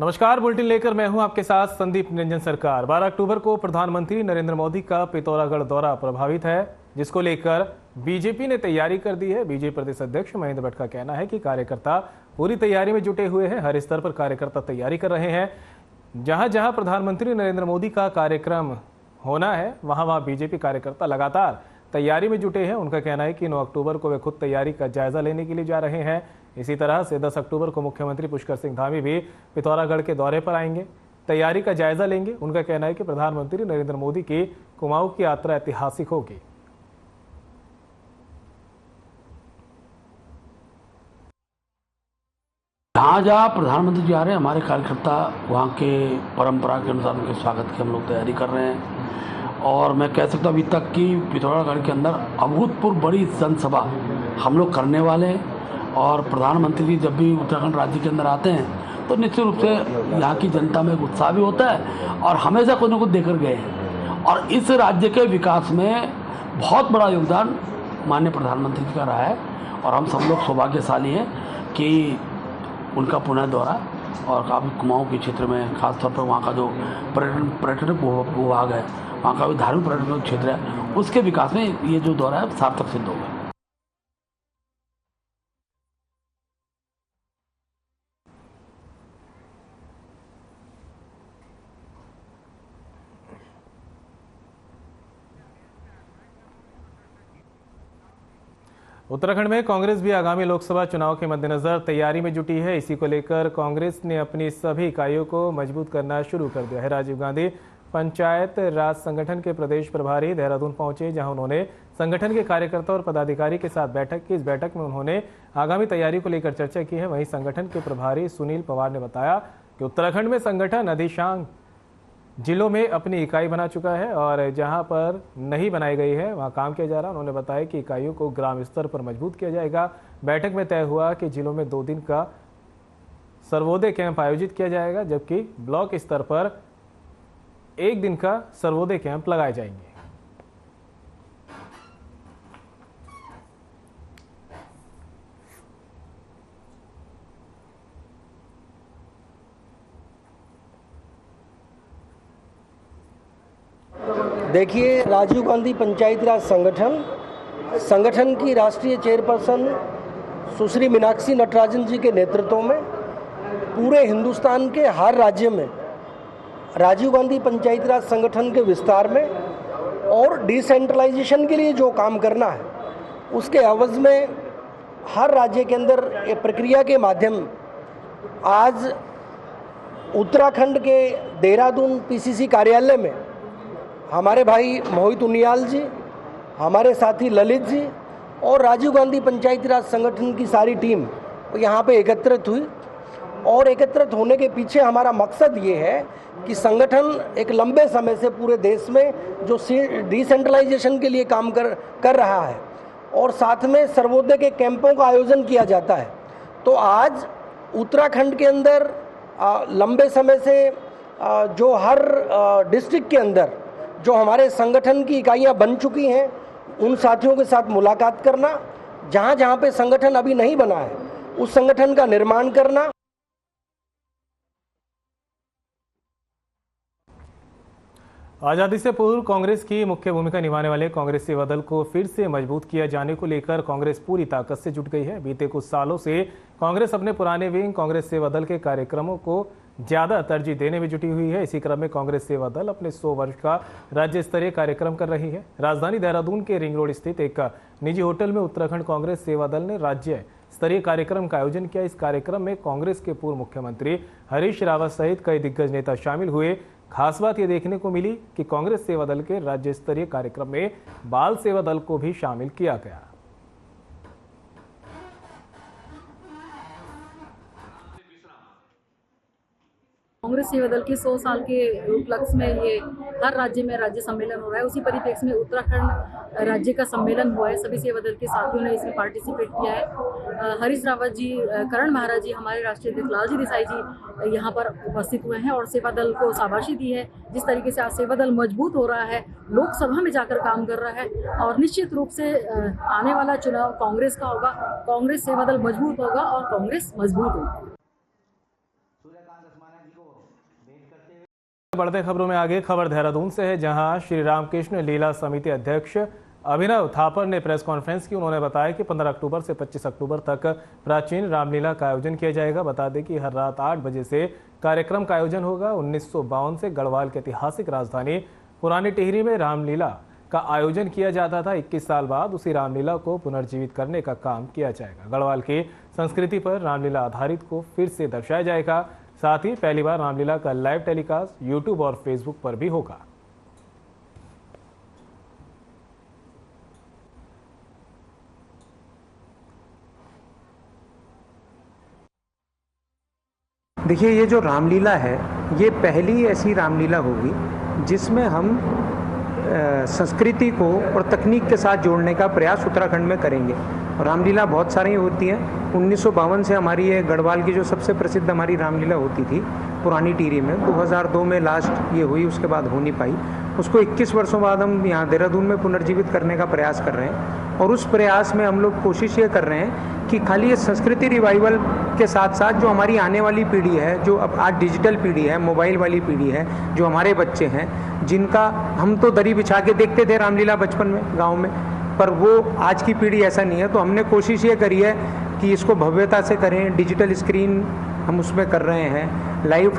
नमस्कार, बुलेटिन लेकर मैं हूं आपके साथ संदीप निरंजन सरकार। 12 अक्टूबर को प्रधानमंत्री नरेंद्र मोदी का पिथौरागढ़ दौरा प्रभावित है, जिसको लेकर बीजेपी ने तैयारी कर दी है। बीजेपी प्रदेश अध्यक्ष महेंद्र भट्ट का कहना है कि कार्यकर्ता पूरी तैयारी में जुटे हुए हैं। हर स्तर पर कार्यकर्ता तैयारी कर रहे हैं। जहां जहां प्रधानमंत्री नरेंद्र मोदी का कार्यक्रम होना है, वहां बीजेपी कार्यकर्ता लगातार तैयारी में जुटे हैं। उनका कहना है कि 9 अक्टूबर को वे खुद तैयारी का जायजा लेने के लिए जा रहे हैं। इसी तरह से 10 अक्टूबर को मुख्यमंत्री पुष्कर सिंह धामी भी पिथौरागढ़ के दौरे पर आएंगे, तैयारी का जायजा लेंगे। उनका कहना है कि प्रधानमंत्री नरेंद्र मोदी की कुमाऊं की यात्रा ऐतिहासिक होगी। जहाँ जहाँ प्रधानमंत्री जी आ रहे हैं, हमारे कार्यकर्ता वहाँ के परंपरा के अनुसार उनके स्वागत की हम लोग तैयारी कर रहे हैं। और मैं कह सकता हूँ अभी तक कि पिथौरागढ़ के अंदर अभूतपूर्व बड़ी जनसभा हम लोग करने वाले हैं। और प्रधानमंत्री जी जब भी उत्तराखंड राज्य के अंदर आते हैं तो निश्चित रूप से यहाँ की जनता में एक उत्साह भी होता है और हमेशा कुछ न कुछ देकर गए हैं। और इस राज्य के विकास में बहुत बड़ा योगदान माननीय प्रधानमंत्री जी का रहा है और हम सब लोग सौभाग्यशाली हैं कि उनका पुनः दौरा और काफ़ी कुमाऊं के क्षेत्र में खासतौर पर वहाँ का जो पर्यटन विभाग है, वहाँ का भी धार्मिक पर्यटन क्षेत्र है, उसके विकास में ये जो दौरा है सार्थक सिद्ध होगा। उत्तराखंड में कांग्रेस भी आगामी लोकसभा चुनाव के मद्देनजर तैयारी में जुटी है। इसी को लेकर कांग्रेस ने अपनी सभी इकाइयों को मजबूत करना शुरू कर दिया है। राजीव गांधी पंचायत राज संगठन के प्रदेश प्रभारी देहरादून पहुंचे, जहां उन्होंने संगठन के कार्यकर्ता और पदाधिकारी के साथ बैठक की। इस बैठक में उन्होंने आगामी तैयारी को लेकर चर्चा की है। वहीं संगठन के प्रभारी सुनील पवार ने बताया कि उत्तराखंड में संगठन अधिकांश जिलों में अपनी इकाई बना चुका है और जहां पर नहीं बनाई गई है वहां काम किया जा रहा है। उन्होंने बताया कि इकाइयों को ग्राम स्तर पर मजबूत किया जाएगा। बैठक में तय हुआ कि जिलों में 2 दिन का सर्वोदय कैंप आयोजित किया जाएगा, जबकि ब्लॉक स्तर पर 1 दिन का सर्वोदय कैंप लगाए जाएंगे। देखिए, राजीव गांधी पंचायती राज संगठन की राष्ट्रीय चेयरपर्सन सुश्री मीनाक्षी नटराजन जी के नेतृत्व में पूरे हिंदुस्तान के हर राज्य में राजीव गांधी पंचायती राज संगठन के विस्तार में और डिसेंट्रलाइजेशन के लिए जो काम करना है, उसके एवज में हर राज्य के अंदर एक प्रक्रिया के माध्यम आज उत्तराखंड के देहरादून पीसीसी कार्यालय में हमारे भाई मोहित उनियाल जी, हमारे साथी ललित जी और राजीव गांधी पंचायती राज संगठन की सारी टीम यहाँ पे एकत्रित हुई। और एकत्रित होने के पीछे हमारा मकसद ये है कि संगठन एक लंबे समय से पूरे देश में जो डिसेंट्रलाइजेशन के लिए काम कर रहा है और साथ में सर्वोदय के कैंपों का आयोजन किया जाता है। तो आज उत्तराखंड के अंदर लंबे समय से जो हर डिस्ट्रिक्ट के अंदर जो हमारे संगठन की इकाइयां बन चुकी हैं, उन साथियों के साथ मुलाकात करना, जहां जहां पे संगठन अभी नहीं बना है उस संगठन का निर्माण करना। आजादी से पूर्व कांग्रेस की मुख्य भूमिका निभाने वाले कांग्रेस सेवा दल को फिर से मजबूत किया जाने को लेकर कांग्रेस पूरी ताकत से जुट गई है। बीते कुछ सालों से कांग्रेस अपने पुराने विंग कांग्रेस सेवा दल के कार्यक्रमों को ज्यादा तरजीह देने में जुटी हुई है। इसी क्रम में कांग्रेस सेवा दल अपने 100 वर्ष का राज्य स्तरीय कार्यक्रम कर रही है। राजधानी देहरादून के रिंग रोड स्थित एक निजी होटल में उत्तराखंड कांग्रेस सेवा दल ने राज्य स्तरीय कार्यक्रम का आयोजन किया। इस कार्यक्रम में कांग्रेस के पूर्व मुख्यमंत्री हरीश रावत सहित कई दिग्गज नेता शामिल हुए। खास बात यह देखने को मिली कि कांग्रेस सेवा दल के राज्य स्तरीय कार्यक्रम में बाल सेवा दल को भी शामिल किया गया। कांग्रेस सेवा दल के 100 साल के उपलक्ष्य में ये हर राज्य में राज्य सम्मेलन हो रहा है। उसी परिप्रेक्ष्य में उत्तराखंड राज्य का सम्मेलन हुआ है। सभी सेवा दल के साथियों ने इसमें पार्टिसिपेट किया है। हरीश रावत जी, करण महाराज जी, हमारे राष्ट्रीय अध्यक्ष लालजी देसाई जी यहाँ पर उपस्थित हुए हैं और सेवा दल को शाबाशी दी है। जिस तरीके से आज सेवा दल मजबूत हो रहा है, लोकसभा में जाकर काम कर रहा है और निश्चित रूप से आने वाला चुनाव कांग्रेस का होगा। कांग्रेस सेवा दल मजबूत होगा और कांग्रेस मजबूत होगा। बढ़ते खबरों में आगे खबर देहरादून से है, जहां श्री रामकृष्ण लीला समिति अध्यक्ष अभिनव थापर ने प्रेस कॉन्फ्रेंस की। उन्होंने बताया कि 15 अक्टूबर से 25 अक्टूबर तक प्राचीन रामलीला का आयोजन किया जाएगा। बता दें कि हर रात 8 बजे से कार्यक्रम का आयोजन होगा। 1952 से गढ़वाल की ऐतिहासिक राजधानी पुरानी टिहरी में रामलीला का आयोजन किया जाता था। 21 साल बाद उसी रामलीला को पुनर्जीवित करने का काम किया जाएगा। गढ़वाल की संस्कृति पर रामलीला आधारित को फिर से दर्शाया जाएगा। साथ ही पहली बार रामलीला का लाइव टेलीकास्ट यूट्यूब और फेसबुक पर भी होगा। देखिए, ये जो रामलीला है ये पहली ऐसी रामलीला होगी जिसमें हम संस्कृति को और तकनीक के साथ जोड़ने का प्रयास उत्तराखंड में करेंगे। रामलीला बहुत सारी होती हैं। 1952 से हमारी ये गढ़वाल की जो सबसे प्रसिद्ध हमारी रामलीला होती थी पुरानी टिहरी में, 2002 में लास्ट ये हुई, उसके बाद हो नहीं पाई। उसको 21 वर्षों बाद हम यहाँ देहरादून में पुनर्जीवित करने का प्रयास कर रहे हैं। और उस प्रयास में हम लोग कोशिश ये कर रहे हैं कि खाली ये संस्कृति रिवाइवल के साथ साथ जो हमारी आने वाली पीढ़ी है, जो अब आज डिजिटल पीढ़ी है, मोबाइल वाली पीढ़ी है, जो हमारे बच्चे हैं, जिनका हम तो दरी बिछा के देखते थे रामलीला बचपन में गाँव में, पर वो आज की पीढ़ी ऐसा नहीं है। तो हमने कोशिश ये करी है कि इसको भव्यता से करें। डिजिटल स्क्रीन हम उसमें कर रहे हैं। लाइव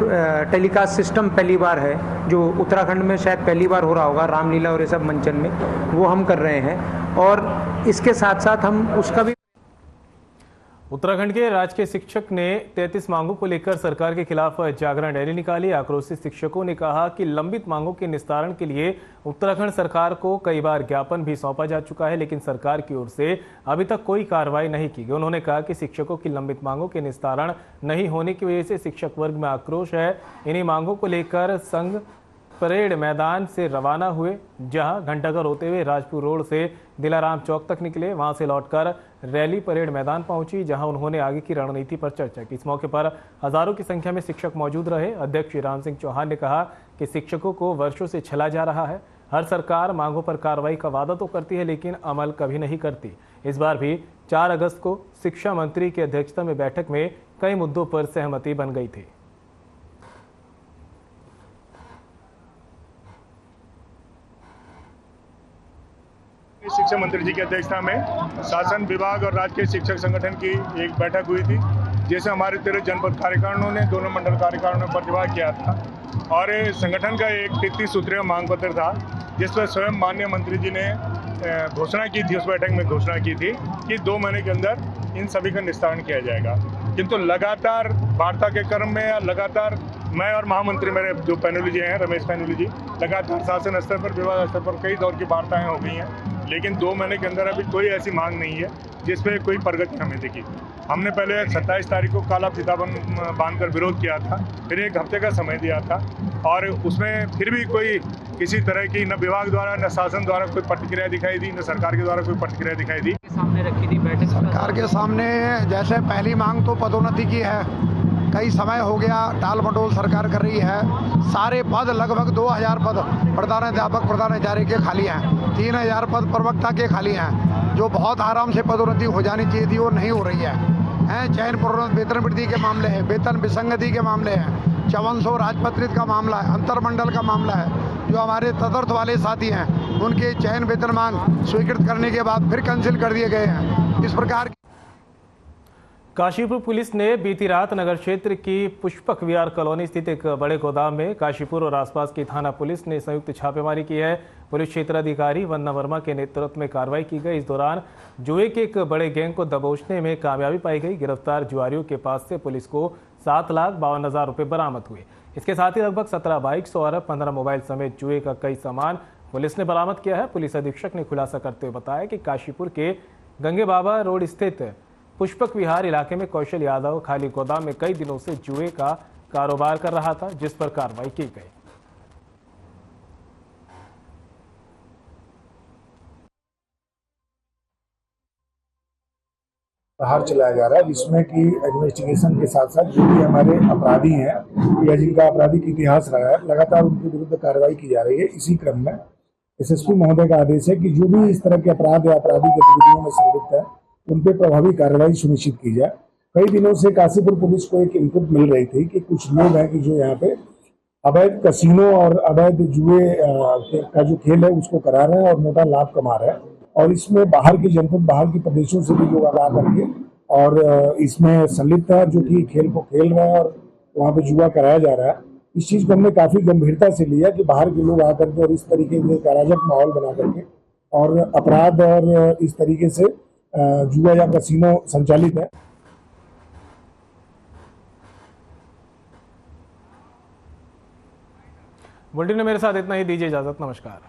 टेलीकास्ट सिस्टम पहली बार है, जो उत्तराखंड में शायद पहली बार हो रहा होगा रामलीला और ये सब मंचन में, वो हम कर रहे हैं। और इसके साथ साथ हम उसका भी उत्तराखंड के राजकीय शिक्षक ने 33 मांगों को लेकर सरकार के खिलाफ जागरण रैली निकाली। आक्रोशित शिक्षकों ने कहा कि लंबित मांगों के निस्तारण के लिए उत्तराखंड सरकार को कई बार ज्ञापन भी सौंपा जा चुका है, लेकिन सरकार की ओर से अभी तक कोई कार्रवाई नहीं की गई। उन्होंने कहा कि शिक्षकों की लंबित मांगों के निस्तारण नहीं होने की वजह से शिक्षक वर्ग में आक्रोश है। इन्हीं मांगों को लेकर संघ परेड मैदान से रवाना हुए, जहां घंटाघर होते हुए राजपुर रोड से दिलाराम चौक तक निकले। वहां से लौटकर रैली परेड मैदान पहुंची, जहां उन्होंने आगे की रणनीति पर चर्चा की। इस मौके पर हजारों की संख्या में शिक्षक मौजूद रहे। अध्यक्ष राम सिंह चौहान ने कहा कि शिक्षकों को वर्षों से छला जा रहा है। हर सरकार मांगों पर कार्रवाई का वादा तो करती है, लेकिन अमल कभी नहीं करती। इस बार भी 4 अगस्त को शिक्षा मंत्री की अध्यक्षता में बैठक में कई मुद्दों पर सहमति बन गई थी। शिक्षा मंत्री जी की अध्यक्षता में शासन विभाग और राज्य शिक्षक संगठन की एक बैठक हुई थी, जैसे हमारे 13 जनपद कार्यकारिणियों ने, दोनों मंडल कार्यकारिणियों ने प्रतिभाग किया था। और संगठन का एक 33 सूत्रीय मांग पत्र था, जिस पर स्वयं माननीय मंत्री जी ने घोषणा की थी, उस बैठक में घोषणा की थी कि 2 महीने के अंदर इन सभी का निस्तारण किया जाएगा। किंतु लगातार वार्ता के क्रम में या लगातार मैं और महामंत्री मेरे जो पैनुली जी हैं, रमेश पैनुली जी, लगातार शासन स्तर पर, विभाग स्तर पर कई दौर की वार्ताएं हो गई हैं, लेकिन 2 महीने के अंदर अभी कोई ऐसी मांग नहीं है जिस पे कोई प्रगति हमें दिखी। हमने पहले 27 तारीख को काला फीता बांधकर विरोध किया था, फिर 1 हफ्ते का समय दिया था, और उसमें फिर भी कोई किसी तरह की न विभाग द्वारा न शासन द्वारा कोई प्रतिक्रिया दिखाई दी, न सरकार के द्वारा कोई प्रतिक्रिया दिखाई दी। सामने रखी थी बैठक सरकार के सामने, जैसे पहली मांग तो पदोन्नति की है, कई समय हो गया टाल मटोल सरकार कर रही है। सारे पद लगभग 2000 पद प्रधानाध्यापक प्रधानाचार्य के खाली हैं, 3000 पद प्रवक्ता के खाली हैं, जो बहुत आराम से पदोन्नति हो जानी चाहिए थी, वो नहीं हो रही है। चयन प्रोन्नत वेतन वृद्धि के मामले हैं, वेतन विसंगति के मामले हैं, 5400 राजपत्रित का मामला है, अंतरमंडल का मामला है। जो हमारे तदर्थ वाले साथी हैं उनके चयन वेतन मांग स्वीकृत करने के बाद फिर कैंसिल कर दिए गए हैं। इस प्रकार काशीपुर पुलिस ने बीती रात नगर क्षेत्र की पुष्पक विहार कॉलोनी स्थित एक बड़े गोदाम में काशीपुर और आसपास की थाना पुलिस ने संयुक्त छापेमारी की है। पुलिस क्षेत्राधिकारी वंदना वर्मा के नेतृत्व में कार्रवाई की गई। इस दौरान जुए के एक बड़े गैंग को दबोचने में कामयाबी पाई गई। गिरफ्तार जुआरियों के पास से पुलिस को 7,52,000 रुपये बरामद हुए। इसके साथ ही लगभग 17 बाइक्स और 15 मोबाइल समेत जुए का कई सामान पुलिस ने बरामद किया है। पुलिस अधीक्षक ने खुलासा करते हुए बताया कि काशीपुर के गंगे बाबा रोड स्थित पुष्पक विहार इलाके में कौशल यादव खाली गोदाम में कई दिनों से जुए का कारोबार कर रहा था, जिस पर कार्रवाई की गई। बाहर चलाया जा रहा है, जिसमें कि इन्वेस्टिगेशन के साथ साथ जो भी हमारे अपराधी हैं या जिनका आपराधिक इतिहास रहा है, लगातार उनके विरुद्ध कार्रवाई की जा रही है। इसी क्रम में एसएसपी महोदय का आदेश है कि जो भी इस तरह के अपराध या आपराधिक गतिविधियों में संलिप्त है, उन पर प्रभावी कार्रवाई सुनिश्चित की जाए। कई दिनों से काशीपुर पुलिस को एक इनपुट मिल रही थी कि कुछ लोग हैं कि जो यहाँ पे अवैध कसीनो और अवैध जुए का जो खेल है उसको करा रहे हैं और मोटा लाभ कमा रहे हैं, और इसमें बाहर की जनपद, बाहर के प्रदेशों से भी लोग आ करके और इसमें संलिप्त है, जो कि खेल को खेल रहे हैं और वहाँ पे जुआ कराया जा रहा है। इस चीज को हमने काफी गंभीरता से लिया कि बाहर के लोग आकर के और इस तरीके से अराजक माहौल बना करके और अपराध और इस तरीके से जुआ या कसीनो संचालित है। बुलेटिन में मेरे साथ इतना ही, दीजिए इजाजत, नमस्कार।